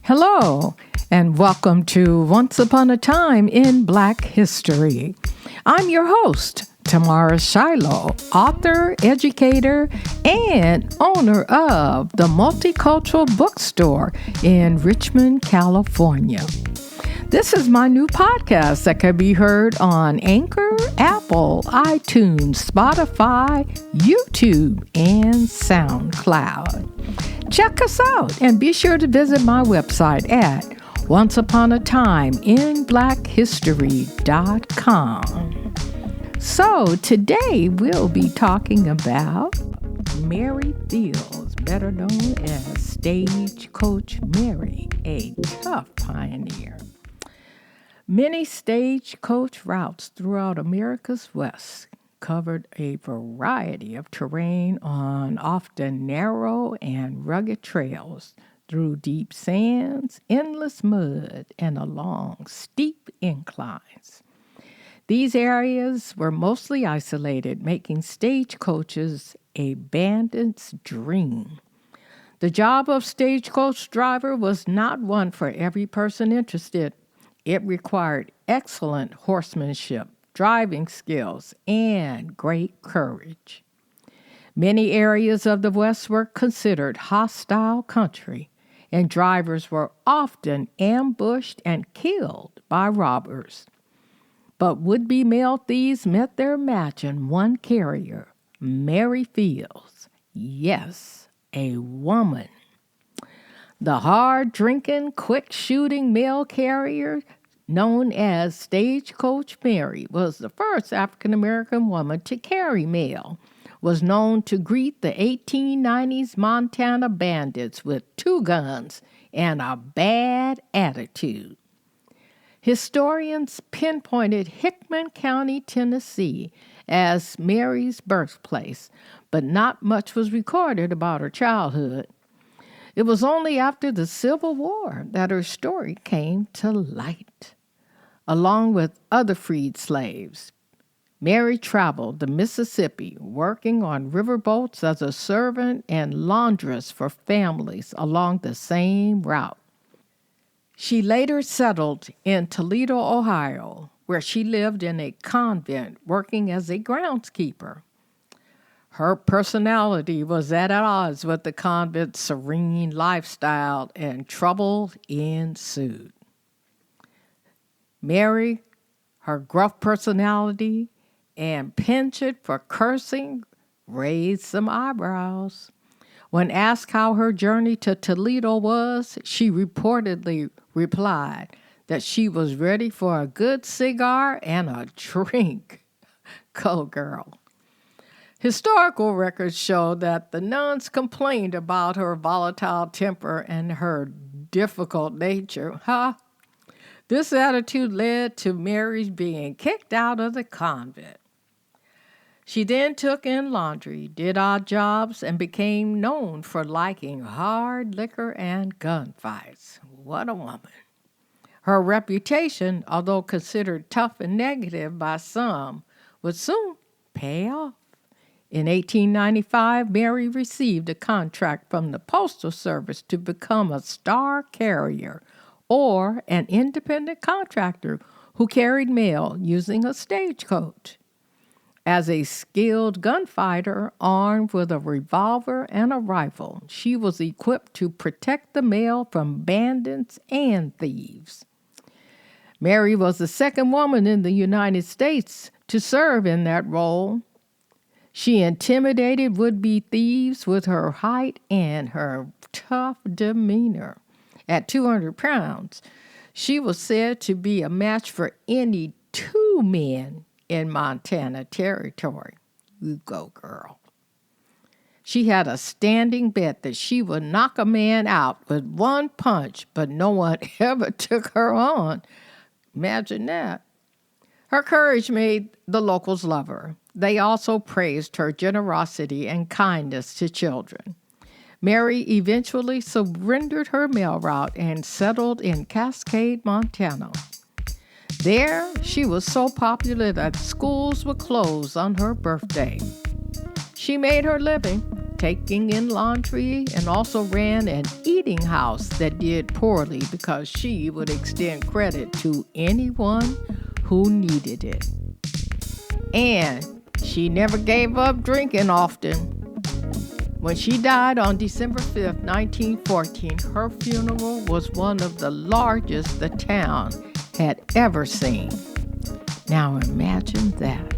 Hello, and welcome to Once Upon a Time in Black History. I'm your host, Tamara Shiloh, author, educator, and owner of the Multicultural Bookstore in Richmond, California. This is my new podcast that can be heard on Anchor, Apple, iTunes, Spotify, YouTube, and SoundCloud. Check us out and be sure to visit my website at onceuponatimeInBlackHistory.com. So today we'll be talking about Mary Fields, better known as Stagecoach Mary, a tough pioneer. Many stagecoach routes throughout America's West covered a variety of terrain on often narrow and rugged trails through deep sands, endless mud, and along steep inclines. These areas were mostly isolated, making stagecoaches a bandit's dream. The job of stagecoach driver was not one for every person interested. It required excellent horsemanship, driving skills, and great courage. Many areas of the West were considered hostile country, and drivers were often ambushed and killed by robbers. But would-be male thieves met their match in one carrier, Mary Fields. Yes, a woman. The hard-drinking, quick-shooting mail carrier known as Stagecoach Mary was the first African-American woman to carry mail, was known to greet the 1890s Montana bandits with 2 guns and a bad attitude. Historians pinpointed Hickman County, Tennessee, as Mary's birthplace, but not much was recorded about her childhood. It was only after the Civil War that her story came to light. Along with other freed slaves, Mary traveled the Mississippi, working on riverboats as a servant and laundress for families along the same route. She later settled in Toledo, Ohio, where she lived in a convent working as a groundskeeper. Her personality was at odds with the convent's serene lifestyle, and trouble ensued. Mary, her gruff personality, and penchant for cursing raised some eyebrows. When asked how her journey to Toledo was, she reportedly replied that she was ready for a good cigar and a drink. Go girl. Historical records show that the nuns complained about her volatile temper and her difficult nature. This attitude led to Mary's being kicked out of the convent. She then took in laundry, did odd jobs, and became known for liking hard liquor and gunfights. What a woman. Her reputation, although considered tough and negative by some, would soon pay off. In 1895, Mary received a contract from the Postal Service to become a star carrier, or an independent contractor who carried mail using a stagecoach. As a skilled gunfighter armed with a revolver and a rifle, she was equipped to protect the mail from bandits and thieves. Mary was the second woman in the United States to serve in that role. She intimidated would-be thieves with her height and her tough demeanor. At 200 pounds, she was said to be a match for any 2 men in Montana territory. You go, girl. She had a standing bet that she would knock a man out with 1 punch, but no one ever took her on. Imagine that. Her courage made the locals love her. They also praised her generosity and kindness to children. Mary eventually surrendered her mail route and settled in Cascade, Montana. There, she was so popular that schools would close on her birthday. She made her living taking in laundry, and also ran an eating house that did poorly because she would extend credit to anyone who needed it. And she never gave up drinking often. When she died on December 5th, 1914, her funeral was one of the largest the town had ever seen. Now imagine that.